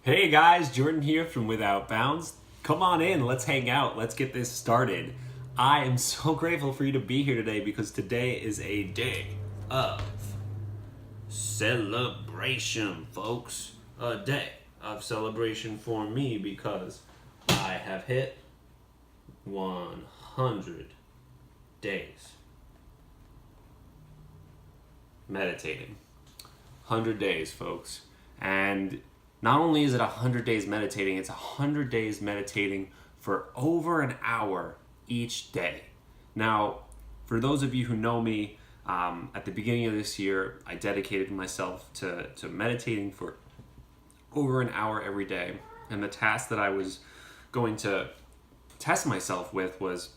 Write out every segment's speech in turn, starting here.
Hey guys, Jordan here from Without Bounds. Come on in, let's hang out, let's get this started. I am so grateful for you to be here today because today is a day of celebration, folks. A day of celebration for me because I have hit 100 days meditating. 100 days, folks. And not only is it 100 days meditating, it's 100 days meditating for over an hour each day. Now, for those of you who know me, at the beginning of this year, I dedicated myself to meditating for over an hour every day. And the task that I was going to test myself with was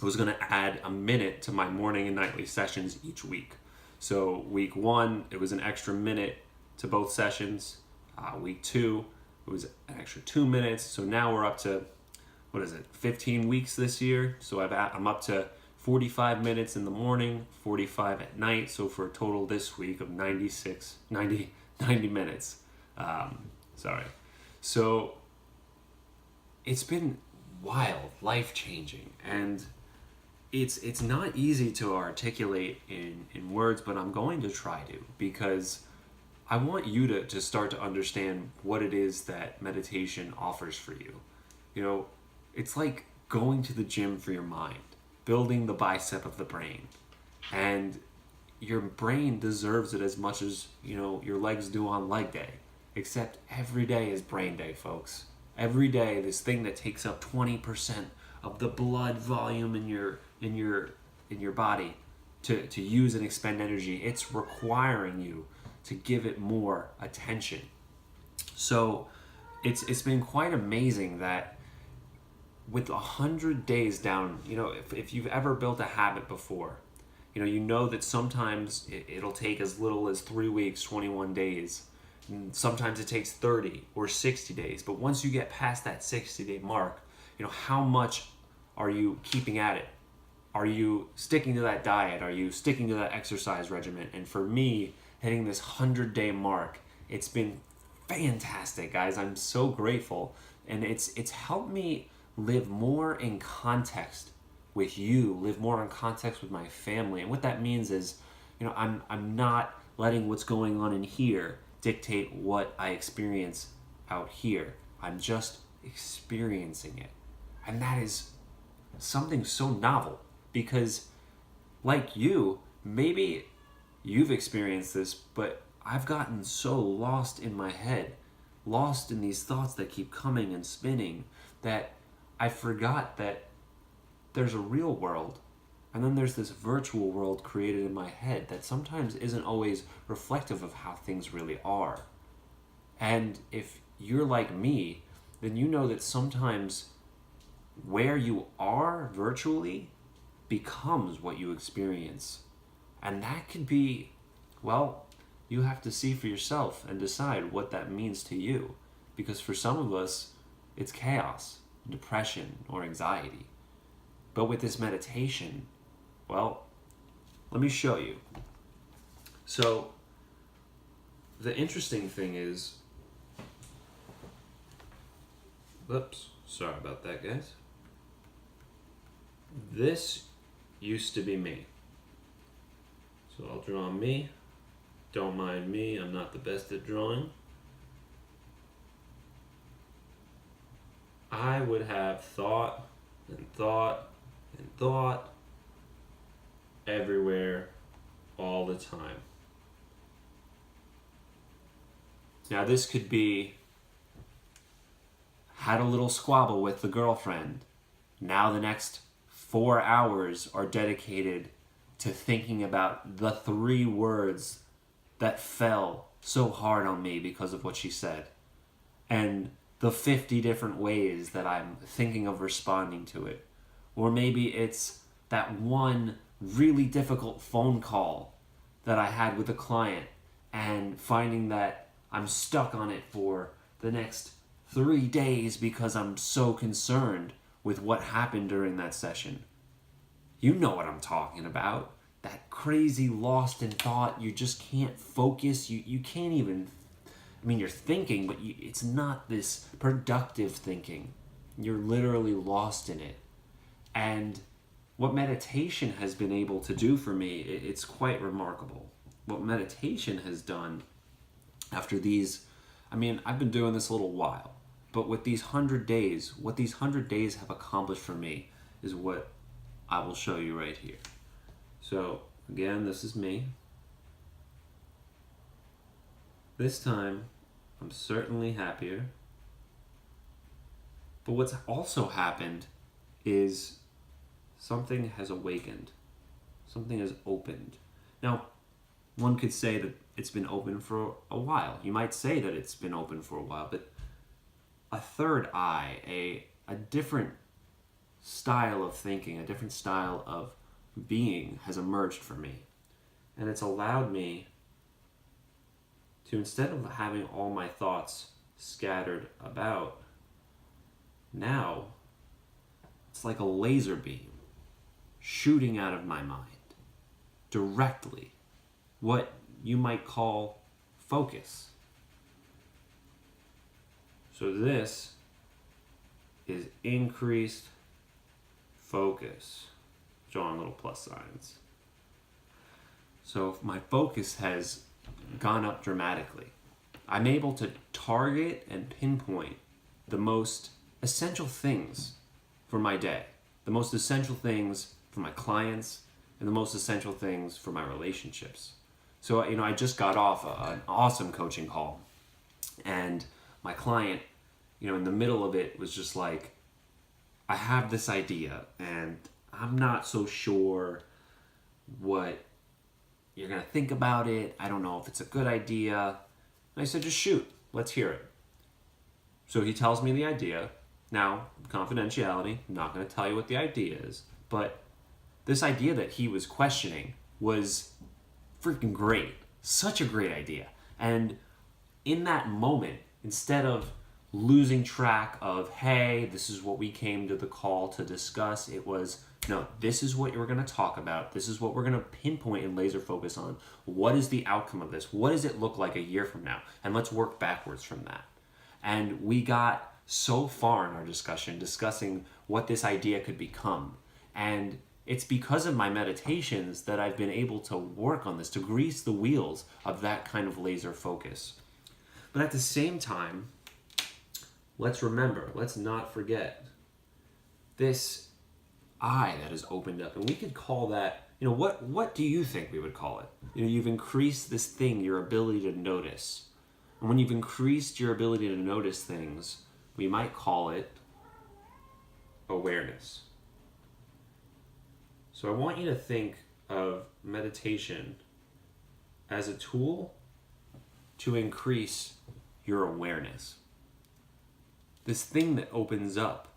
I was going to add a minute to my morning and nightly sessions each week. So week one, it was an extra minute to both sessions. Week two, it was an extra 2 minutes. So now we're up to, 15 weeks this year. So I'm up to 45 minutes in the morning, 45 at night. So for a total this week of 90 minutes. Sorry. So it's been wild, life-changing, and it's not easy to articulate in words, but I'm going to try to, because I want you to start to understand what it is that meditation offers for you. You know, it's like going to the gym for your mind, building the bicep of the brain. And your brain deserves it as much as, your legs do on leg day. Except every day is brain day, folks. Every day, this thing that takes up 20% of the blood volume in your body to use and expend energy, it's requiring you to give it more attention. So it's been quite amazing that with 100 days down, if you've ever built a habit before, you know that sometimes it'll take as little as 3 weeks, 21 days. And sometimes it takes 30 or 60 days. But once you get past that 60-day mark, how much are you keeping at it? Are you sticking to that diet? Are you sticking to that exercise regimen? And for me, hitting this 100-day mark, it's been fantastic, guys. I'm so grateful. And it's helped me live more in context with you, live more in context with my family. And what that means is, I'm not letting what's going on in here dictate what I experience out here. I'm just experiencing it. And that is something so novel because, like you, maybe you've experienced this, but I've gotten so lost in my head, lost in these thoughts that keep coming and spinning, that I forgot that there's a real world, and then there's this virtual world created in my head that sometimes isn't always reflective of how things really are. And if you're like me, then you know that sometimes where you are virtually becomes what you experience. And that could be, well, you have to see for yourself and decide what that means to you. Because for some of us, it's chaos, depression, or anxiety. But with this meditation, well, let me show you. So, the interesting thing is, sorry about that, guys. This used to be me. So I'll draw me. Don't mind me, I'm not the best at drawing. I would have thought and thought and thought everywhere all the time. Now this could be had a little squabble with the girlfriend. Now the next 4 hours are dedicated to thinking about the 3 words that fell so hard on me because of what she said. And the 50 different ways that I'm thinking of responding to it. Or maybe it's that one really difficult phone call that I had with a client and finding that I'm stuck on it for the next 3 days because I'm so concerned with what happened during that session. You know what I'm talking about. That crazy lost in thought, you just can't focus, you can't even I mean, you're thinking, but it's not this productive thinking. You're literally lost in it. And what meditation has been able to do for me, it's quite remarkable. What meditation has done after these, I mean, I've been doing this a little while, but with these 100 days, what these 100 days have accomplished for me is what I will show you right here. So, again, this is me. This time, I'm certainly happier. But what's also happened is something has awakened. Something has opened. Now, one could say that it's been open for a while. You might say that it's been open for a while, but a third eye, a different style of thinking, a different style of being has emerged for me. And it's allowed me to, instead of having all my thoughts scattered about, now it's like a laser beam shooting out of my mind directly, what you might call focus. So this is increased focus, drawing little plus signs. So my focus has gone up dramatically. I'm able to target and pinpoint the most essential things for my day, the most essential things for my clients, and the most essential things for my relationships. So, I just got off an awesome coaching call, and my client, in the middle of it was just like, I have this idea, and I'm not so sure what you're going to think about it. I don't know if it's a good idea. And I said, just shoot. Let's hear it. So he tells me the idea. Now, confidentiality, I'm not going to tell you what the idea is, but this idea that he was questioning was freaking great. Such a great idea. And in that moment, instead of losing track of, hey, this is what we came to the call to discuss, it was, no, this is what we're going to talk about. This is what we're going to pinpoint and laser focus on. What is the outcome of this? What does it look like a year from now? And let's work backwards from that. And we got so far in our discussing what this idea could become. And it's because of my meditations that I've been able to work on this, to grease the wheels of that kind of laser focus. But at the same time, let's not forget this eye that has opened up. And we could call that, what do you think we would call it? You've increased this thing, your ability to notice. And when you've increased your ability to notice things, we might call it awareness. So I want you to think of meditation as a tool to increase your awareness. This thing that opens up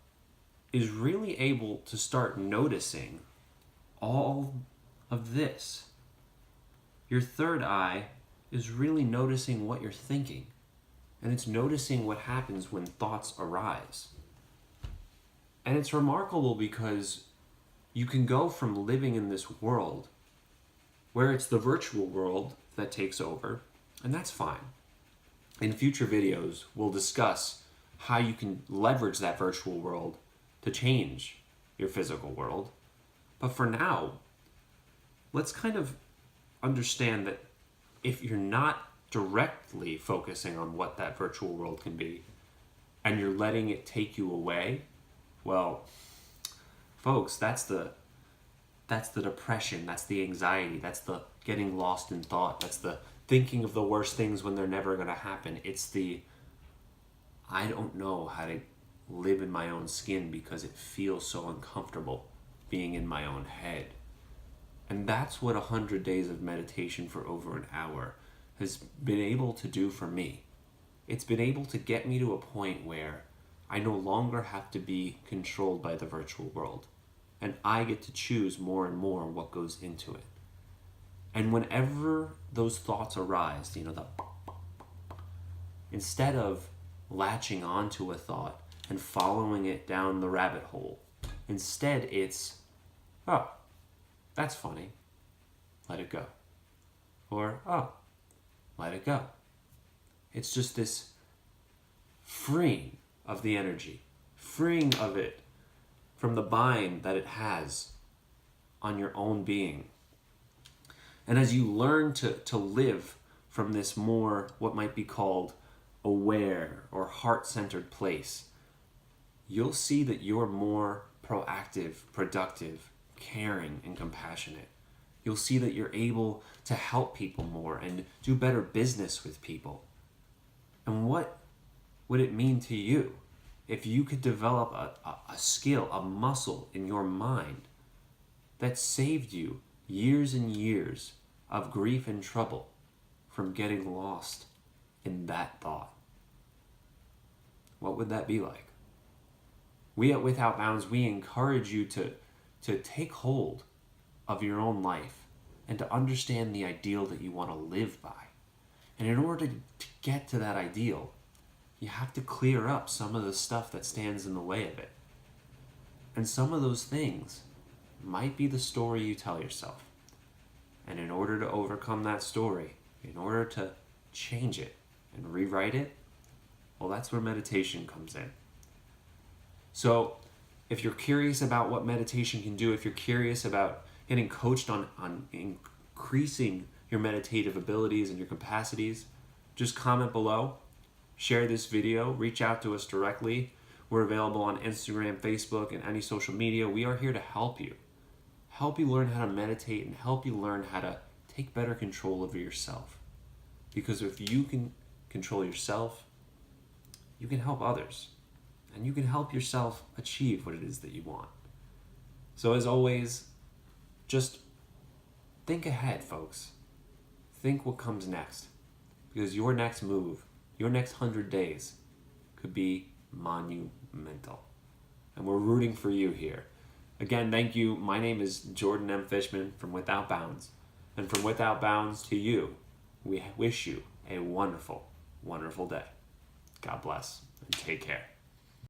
is really able to start noticing all of this. Your third eye is really noticing what you're thinking, and it's noticing what happens when thoughts arise. And it's remarkable because you can go from living in this world where it's the virtual world that takes over, and that's fine. In future videos, we'll discuss how you can leverage that virtual world to change your physical world. But for now, let's kind of understand that if you're not directly focusing on what that virtual world can be, and you're letting it take you away, well, folks, that's the depression, that's the anxiety, that's the getting lost in thought, that's the thinking of the worst things when they're never going to happen. It's the, I don't know how to live in my own skin because it feels so uncomfortable being in my own head. And that's what 100 days of meditation for over an hour has been able to do for me. It's been able to get me to a point where I no longer have to be controlled by the virtual world. And I get to choose more and more what goes into it. And whenever those thoughts arise, instead of latching onto a thought and following it down the rabbit hole, instead it's, oh, that's funny, let it go. Or, oh, let it go. It's just this freeing of the energy, freeing of it from the bind that it has on your own being. And as you learn to live from this more, what might be called aware or heart-centered place, you'll see that you're more proactive, productive, caring, and compassionate. You'll see that you're able to help people more and do better business with people. And what would it mean to you if you could develop a skill, a muscle in your mind that saved you years and years of grief and trouble from getting lost in that thought? What would that be like? We at Without Bounds, we encourage you to take hold of your own life and to understand the ideal that you want to live by. And in order to get to that ideal, you have to clear up some of the stuff that stands in the way of it. And some of those things might be the story you tell yourself. And in order to overcome that story, in order to change it and rewrite it, well, that's where meditation comes in. So if you're curious about what meditation can do, if you're curious about getting coached on increasing your meditative abilities and your capacities, just comment below, share this video, reach out to us directly. We're available on Instagram, Facebook, and any social media. We are here to help you learn how to meditate and help you learn how to take better control over yourself. Because if you can control yourself, you can help others. And you can help yourself achieve what it is that you want. So as always, just think ahead, folks. Think what comes next. Because your next move, your next 100 days could be monumental. And we're rooting for you here. Again, thank you. My name is Jordan M. Fishman from Without Bounds. And from Without Bounds to you, we wish you a wonderful, wonderful day. God bless and take care.